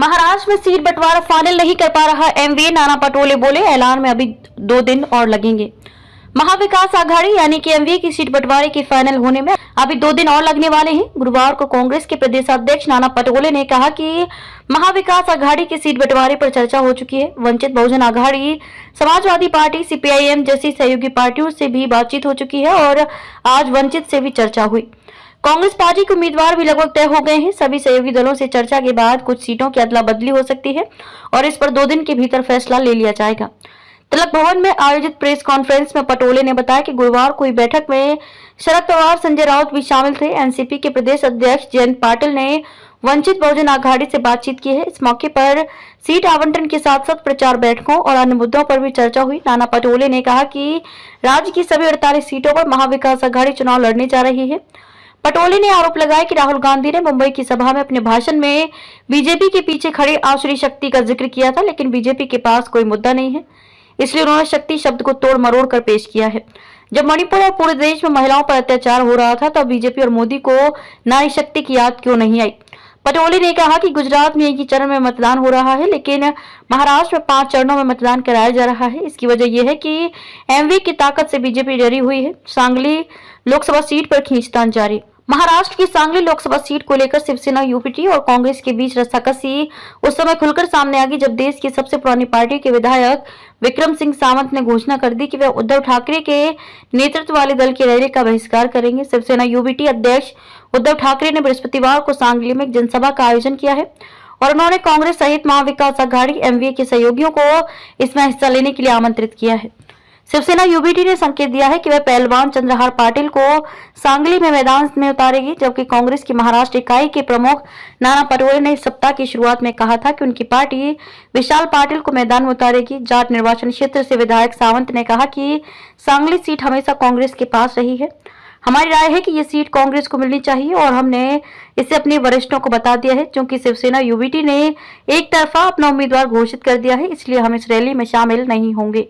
महाराष्ट्र में सीट बंटवारा फाइनल नहीं कर पा रहा एमवीए, नाना पटोले बोले ऐलान में अभी 2 दिन और लगेंगे। महाविकास आघाड़ी यानी कि एमवीए की सीट बंटवारे के फाइनल होने में अभी 2 दिन और लगने वाले हैं। गुरुवार को कांग्रेस के प्रदेशाध्यक्ष नाना पटोले ने कहा कि महाविकास आघाड़ी की सीट बंटवारे पर चर्चा हो चुकी है। वंचित बहुजन आघाड़ी, समाजवादी पार्टी, सीपीआईएम जैसी सहयोगी पार्टियों से भी बातचीत हो चुकी है और आज वंचित से भी चर्चा हुई। कांग्रेस पार्टी के उम्मीदवार भी लगभग तय हो गए हैं। सभी सहयोगी दलों से चर्चा के बाद कुछ सीटों की अदला बदली हो सकती है और इस पर 2 दिन के भीतर फैसला ले लिया जाएगा। तिलक भवन में आयोजित प्रेस कॉन्फ्रेंस में पटोले ने बताया कि गुरुवार को हुई बैठक में शरद पवार, संजय राउत भी शामिल थे। एनसीपी के प्रदेश अध्यक्ष जयंत पाटिल ने वंचित बहुजन आघाड़ी से बातचीत की है। इस मौके पर सीट आवंटन के साथ साथ प्रचार बैठकों और अन्य मुद्दों पर भी चर्चा हुई। नाना पटोले ने कहा कि राज्य की सभी 48 सीटों पर महाविकास आघाड़ी चुनाव लड़ने जा रही है। पटोले ने आरोप लगाया कि राहुल गांधी ने मुंबई की सभा में अपने भाषण में बीजेपी के पीछे खड़ी आसुरी शक्ति का जिक्र किया था, लेकिन बीजेपी के पास कोई मुद्दा नहीं है, इसलिए उन्होंने शक्ति शब्द को तोड़ मरोड़ कर पेश किया है। जब मणिपुर और पूरे देश में महिलाओं पर अत्याचार हो रहा था तब बीजेपी और मोदी को नारी शक्ति की याद क्यों नहीं आई। पटोले ने कहा कि गुजरात में एक ही चरण में मतदान हो रहा है, लेकिन महाराष्ट्र में 5 चरणों में मतदान कराया जा रहा है। इसकी वजह यह है कि एमवी की ताकत से बीजेपी डरी हुई है। सांगली लोकसभा सीट पर खींचतान जारी। महाराष्ट्र की सांगली लोकसभा सीट को लेकर शिवसेना, यूपीटी और कांग्रेस के बीच रस्साकसी उस समय खुलकर सामने आ गई जब देश की सबसे पुरानी पार्टी के विधायक विक्रम सिंह सावंत ने घोषणा कर दी कि वे उद्धव ठाकरे के नेतृत्व वाले दल की रैली का बहिष्कार करेंगे। शिवसेना यूपीटी अध्यक्ष उद्धव ठाकरे ने बृहस्पतिवार को सांगली में एक जनसभा का आयोजन किया है और उन्होंने कांग्रेस सहित महाविकास आघाड़ी एमवीए के सहयोगियों को इसमें हिस्सा लेने के लिए आमंत्रित किया है। शिवसेना यूबीटी ने संकेत दिया है कि वह पहलवान चंद्रहार पाटिल को सांगली में मैदान में उतारेगी, जबकि कांग्रेस की महाराष्ट्र इकाई के प्रमुख नाना पटोले ने इस सप्ताह की शुरुआत में कहा था कि उनकी पार्टी विशाल पाटिल को मैदान में उतारेगी। जाट निर्वाचन क्षेत्र से विधायक सावंत ने कहा कि सांगली सीट हमेशा कांग्रेस के पास रही है। हमारी राय है कि ये सीट कांग्रेस को मिलनी चाहिए और हमने इसे अपने वरिष्ठों को बता दिया है। क्योंकि शिवसेना यूबीटी ने एक तरफा अपना उम्मीदवार घोषित कर दिया है, इसलिए हम इस रैली में शामिल नहीं होंगे।